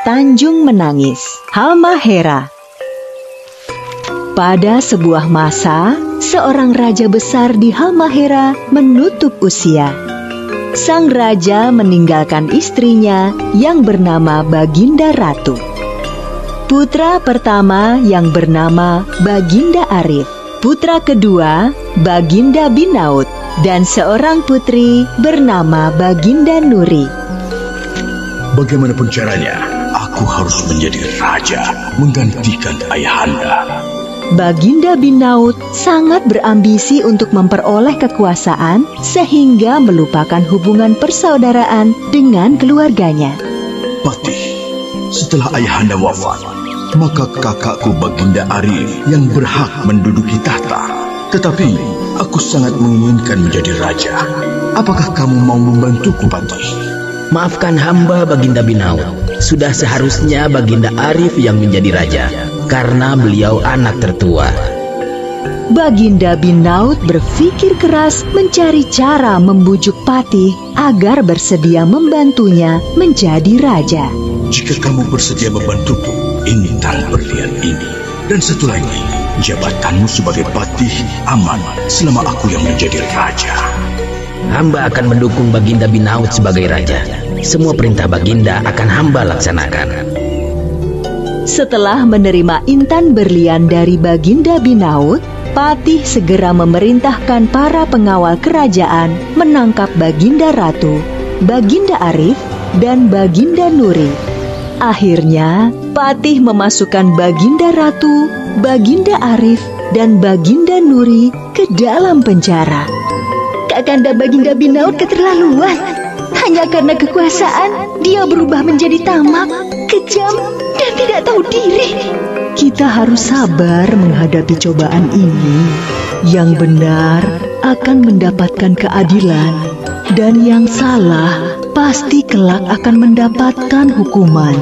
Tanjung Menangis, Halmahera. Pada sebuah masa, seorang raja besar di Halmahera menutup usia. Sang raja meninggalkan istrinya yang bernama Baginda Ratu. Putra pertama yang bernama Baginda Arif, putra kedua Baginda Binaut, dan seorang putri bernama Baginda Nuri. Bagaimanapun caranya, aku harus menjadi raja menggantikan ayahanda. Baginda Binaut sangat berambisi untuk memperoleh kekuasaan sehingga melupakan hubungan persaudaraan dengan keluarganya. Patih, setelah ayahanda wafat, maka kakakku Baginda Arif yang berhak menduduki tahta. Tetapi aku sangat menginginkan menjadi raja. Apakah kamu mau membantuku, Patih? Maafkan hamba Baginda Binaut. Sudah seharusnya Baginda Arif yang menjadi raja, karena beliau anak tertua. Baginda Binaut berpikir keras mencari cara membujuk Patih agar bersedia membantunya menjadi raja. Jika kamu bersedia membantuku, ini tangan berlian ini. Dan satu lagi, jabatanmu sebagai patih aman selama aku yang menjadi raja. Hamba akan mendukung Baginda Binaut sebagai raja. Semua perintah Baginda akan hamba laksanakan. Setelah menerima intan berlian dari Baginda Binaut, Patih segera memerintahkan para pengawal kerajaan menangkap Baginda Ratu, Baginda Arif, dan Baginda Nuri. Akhirnya, Patih memasukkan Baginda Ratu, Baginda Arif, dan Baginda Nuri ke dalam penjara. Kakanda Baginda Binaut keterlaluan. Hanya karena kekuasaan, dia berubah menjadi tamak, kejam, dan tidak tahu diri. Kita harus sabar menghadapi cobaan ini. Yang benar akan mendapatkan keadilan, dan yang salah pasti kelak akan mendapatkan hukuman.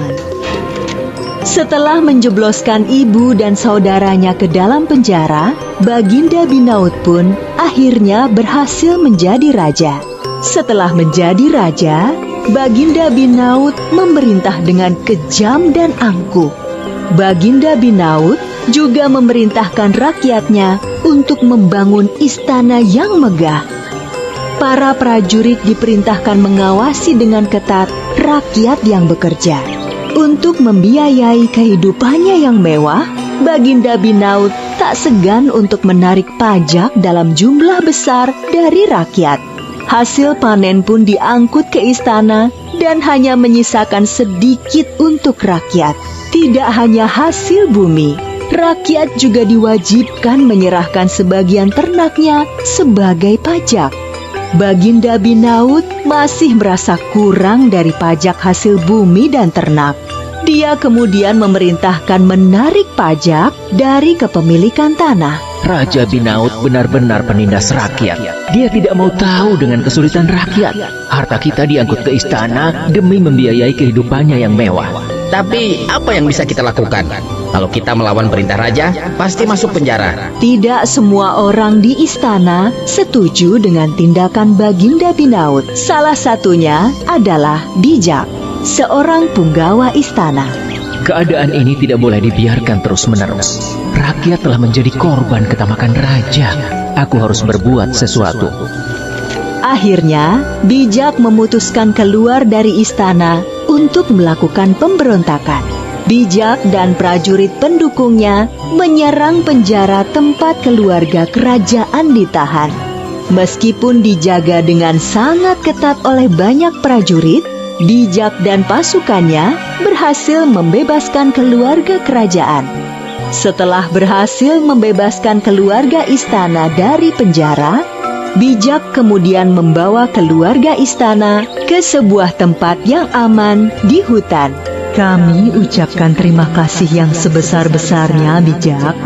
Setelah menjebloskan ibu dan saudaranya ke dalam penjara, Baginda Binaut pun akhirnya berhasil menjadi raja. Setelah menjadi raja, Baginda Binaut memerintah dengan kejam dan angkuh. Baginda Binaut juga memerintahkan rakyatnya untuk membangun istana yang megah. Para prajurit diperintahkan mengawasi dengan ketat rakyat yang bekerja. Untuk membiayai kehidupannya yang mewah, Baginda Binaut tak segan untuk menarik pajak dalam jumlah besar dari rakyat. Hasil panen pun diangkut ke istana dan hanya menyisakan sedikit untuk rakyat. Tidak hanya hasil bumi, rakyat juga diwajibkan menyerahkan sebagian ternaknya sebagai pajak. Baginda Binaut masih merasa kurang dari pajak hasil bumi dan ternak. Dia kemudian memerintahkan menarik pajak dari kepemilikan tanah. Raja Binaut benar-benar penindas rakyat. Dia tidak mau tahu dengan kesulitan rakyat. Harta kita diangkut ke istana demi membiayai kehidupannya yang mewah. Tapi apa yang bisa kita lakukan? Kalau kita melawan perintah raja, pasti masuk penjara. Tidak semua orang di istana setuju dengan tindakan Baginda Binaut. Salah satunya adalah Bijak, seorang punggawa istana. Keadaan ini tidak boleh dibiarkan terus-menerus. Rakyat telah menjadi korban ketamakan raja. Aku harus berbuat sesuatu. Akhirnya, Bijak memutuskan keluar dari istana untuk melakukan pemberontakan. Bijak dan prajurit pendukungnya menyerang penjara tempat keluarga kerajaan ditahan. Meskipun dijaga dengan sangat ketat oleh banyak prajurit, Bijak dan pasukannya berhasil membebaskan keluarga kerajaan. Setelah berhasil membebaskan keluarga istana dari penjara, Bijak kemudian membawa keluarga istana ke sebuah tempat yang aman di hutan. Kami ucapkan terima kasih yang sebesar-besarnya, Bijak.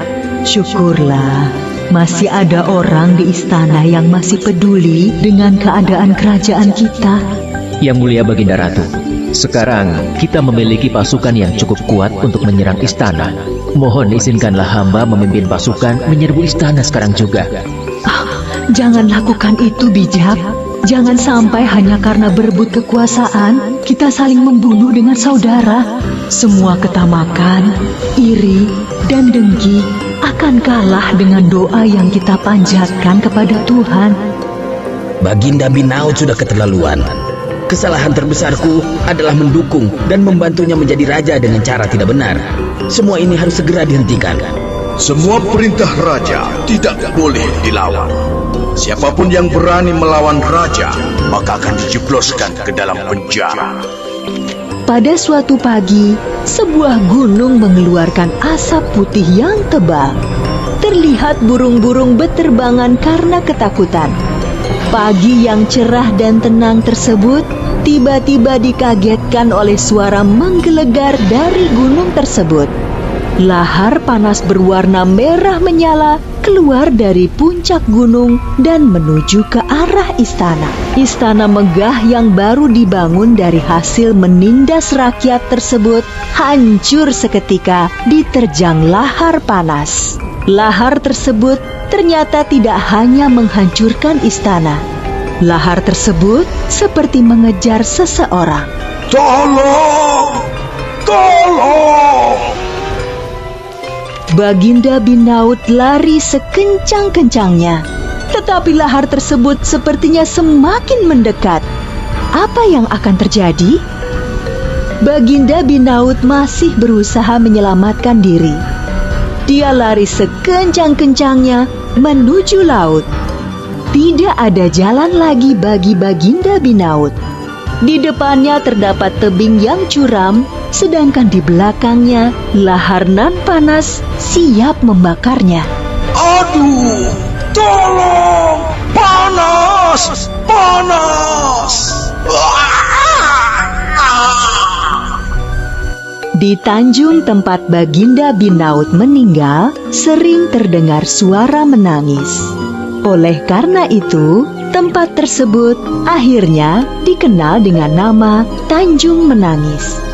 Syukurlah, masih ada orang di istana yang masih peduli dengan keadaan kerajaan kita. Yang mulia Baginda Ratu, sekarang kita memiliki pasukan yang cukup kuat untuk menyerang istana. Mohon izinkanlah hamba memimpin pasukan menyerbu istana sekarang juga. Jangan lakukan itu, Bijak. Jangan sampai hanya karena berebut kekuasaan, kita saling membunuh dengan saudara. Semua ketamakan, iri, dan dengki akan kalah dengan doa yang kita panjatkan kepada Tuhan. Baginda Binaut sudah keterlaluan. Kesalahan terbesarku adalah mendukung dan membantunya menjadi raja dengan cara tidak benar. Semua ini harus segera dihentikan. Semua perintah raja tidak boleh dilawan. Siapapun yang berani melawan raja, maka akan dijebloskan ke dalam penjara. Pada suatu pagi, sebuah gunung mengeluarkan asap putih yang tebal. Terlihat burung-burung beterbangan karena ketakutan. Pagi yang cerah dan tenang tersebut tiba-tiba dikagetkan oleh suara menggelegar dari gunung tersebut. Lahar panas berwarna merah menyala keluar dari puncak gunung dan menuju ke arah istana. Istana megah yang baru dibangun dari hasil menindas rakyat tersebut hancur seketika diterjang lahar panas. Lahar tersebut ternyata tidak hanya menghancurkan istana. Lahar tersebut seperti mengejar seseorang. Tolong! Tolong! Baginda Binaut lari sekencang-kencangnya, tetapi lahar tersebut sepertinya semakin mendekat. Apa yang akan terjadi? Baginda Binaut masih berusaha menyelamatkan diri. Dia lari sekencang-kencangnya menuju laut. Tidak ada jalan lagi bagi Baginda Binaut. Di depannya terdapat tebing yang curam, sedangkan di belakangnya lahar nan panas siap membakarnya. Aduh! Tolong! Panas! Panas! Di Tanjung tempat Baginda Binaut meninggal, sering terdengar suara menangis. Oleh karena itu, tempat tersebut akhirnya dikenal dengan nama Tanjung Menangis.